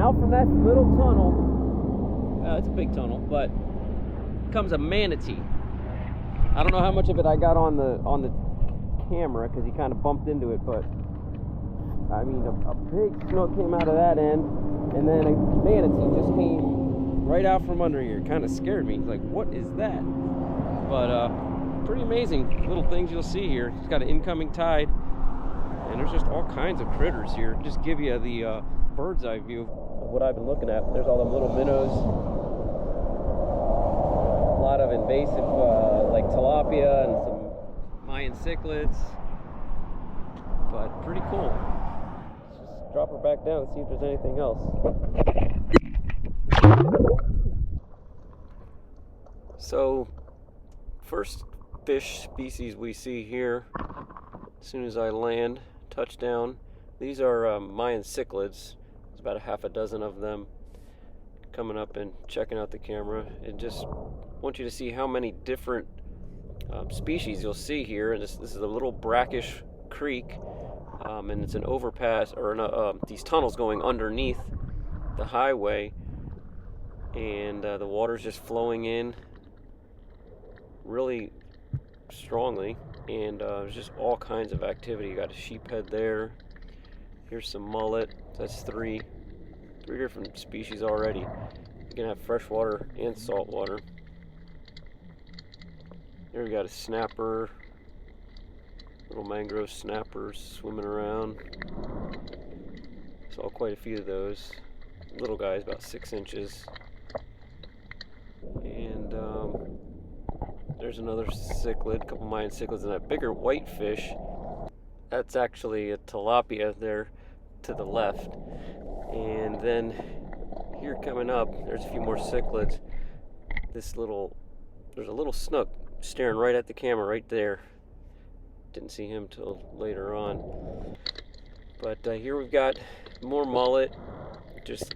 out from that little tunnel, it's a big tunnel, but comes a manatee. I don't know how much of it I got on the camera because he kind of bumped into it, but I mean a big snook came out of that end, and then a manatee just came right out from under here. Kind of scared me. Like, what is that? But pretty amazing little things you'll see here. It's got an incoming tide, and there's just all kinds of critters here. Just give you the bird's eye view of what I've been looking at. There's all them little minnows, a lot of invasive like tilapia and some Mayan cichlids, but pretty cool. Let's just drop her back down and see if there's anything else. So first fish species we see here as soon as I land, touchdown. These are Mayan cichlids. There's about a half a dozen of them coming up and checking out the camera, and just want you to see how many different species you'll see here. And this is a little brackish creek, and it's an overpass, or these tunnels going underneath the highway, and the water's just flowing in really strongly, and there's just all kinds of activity. You got a sheephead there. Here's some mullet. That's three different species already. You can have freshwater and saltwater. Here we got a snapper, little mangrove snappers swimming around. Saw quite a few of those. Little guys, about 6 inches. And there's another cichlid, a couple Mayan cichlids, and that bigger white fish, that's actually a tilapia there to the left. And then here coming up, there's a few more cichlids. There's a little snook staring right at the camera right there. Didn't see him till later on. But here we've got more mullet.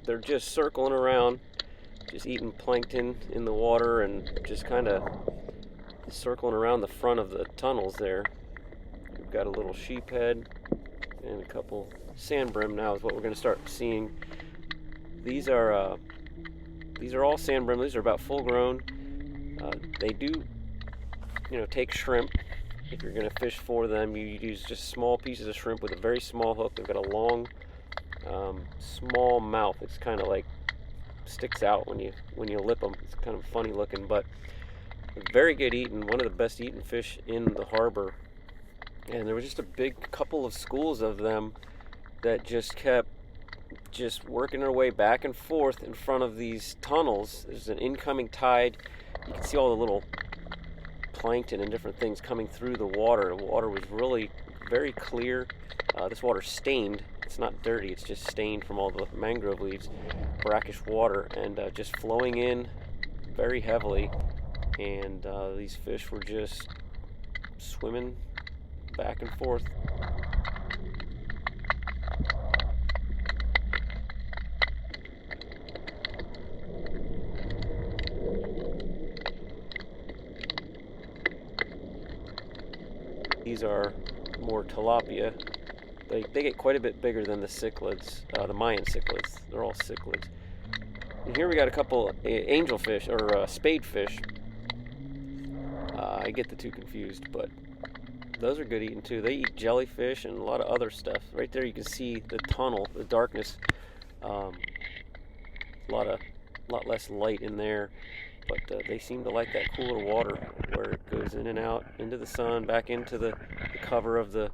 They're just circling around, just eating plankton in the water, and just kind of circling around the front of the tunnels there. We've got a little sheephead and a couple sand brim now is what we're going to start seeing. These are all sand brim. These are about full grown. They do, take shrimp. If you're going to fish for them, you use just small pieces of shrimp with a very small hook. They've got a long, small mouth. It's kind of like sticks out when you lip them. It's kind of funny looking, but very good eating. One of the best eaten fish in the harbor. And there was just a big couple of schools of them that just kept working their way back and forth in front of these tunnels. There's an incoming tide. You can see all the little plankton and different things coming through the water. The water was really very clear. This water's stained. It's not dirty, it's just stained from all the mangrove leaves. Brackish water, and just flowing in very heavily. And these fish were just swimming back and forth. These are more tilapia. They get quite a bit bigger than the cichlids, the Mayan cichlids. They're all cichlids. And here we got a couple angelfish, or spade fish. I get the two confused, but those are good eating too. They eat jellyfish and a lot of other stuff. Right there you can see the tunnel, the darkness. A lot less light in there, but they seem to like that cooler water where it goes in and out into the sun, back into the cover of the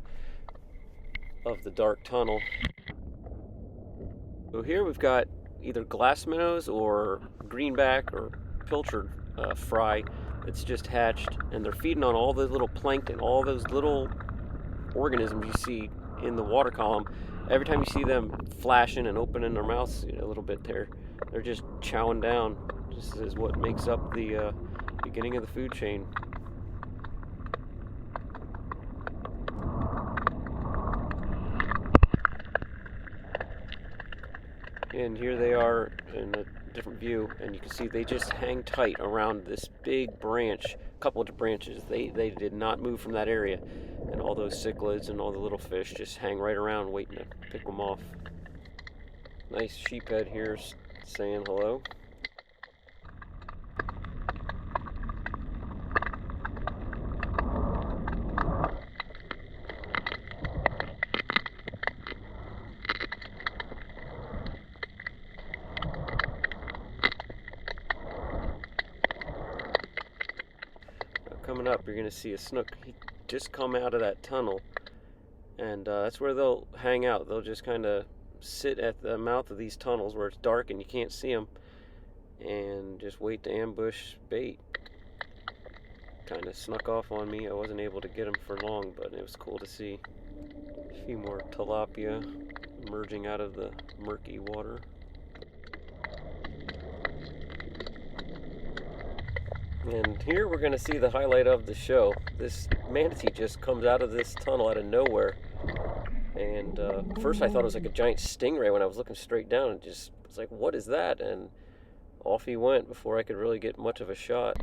dark tunnel. So here we've got either glass minnows or greenback or pilchard fry that's just hatched, and they're feeding on all the little plankton, all those little organisms you see in the water column. Every time you see them flashing and opening their mouths a little bit there, they're just chowing down. This is what makes up the beginning of the food chain. And here they are in a different view, and you can see they just hang tight around this big branch, a couple of branches. They did not move from that area, and all those cichlids and all the little fish just hang right around waiting to pick them off. Nice sheephead here saying hello. Coming up, you're going to see a snook. He just come out of that tunnel, and that's where they'll hang out. They'll just kind of sit at the mouth of these tunnels where it's dark and you can't see them, and just wait to ambush bait. Kind of snuck off on me. I wasn't able to get him for long, but it was cool to see. A few more tilapia emerging out of the murky water. And here we're going to see the highlight of the show. This manatee just comes out of this tunnel out of nowhere. And first I thought it was like a giant stingray when I was looking straight down. And just was like, what is that? And off he went before I could really get much of a shot.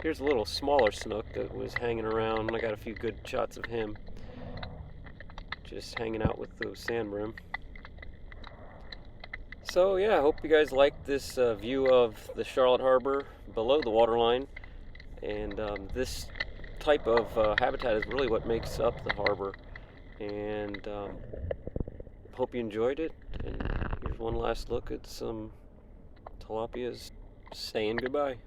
Here's a little smaller snook that was hanging around. I got a few good shots of him just hanging out with those sand brim. So yeah, I hope you guys liked this view of the Charlotte Harbor below the waterline. And this type of habitat is really what makes up the harbor. And hope you enjoyed it. And here's one last look at some tilapias saying goodbye.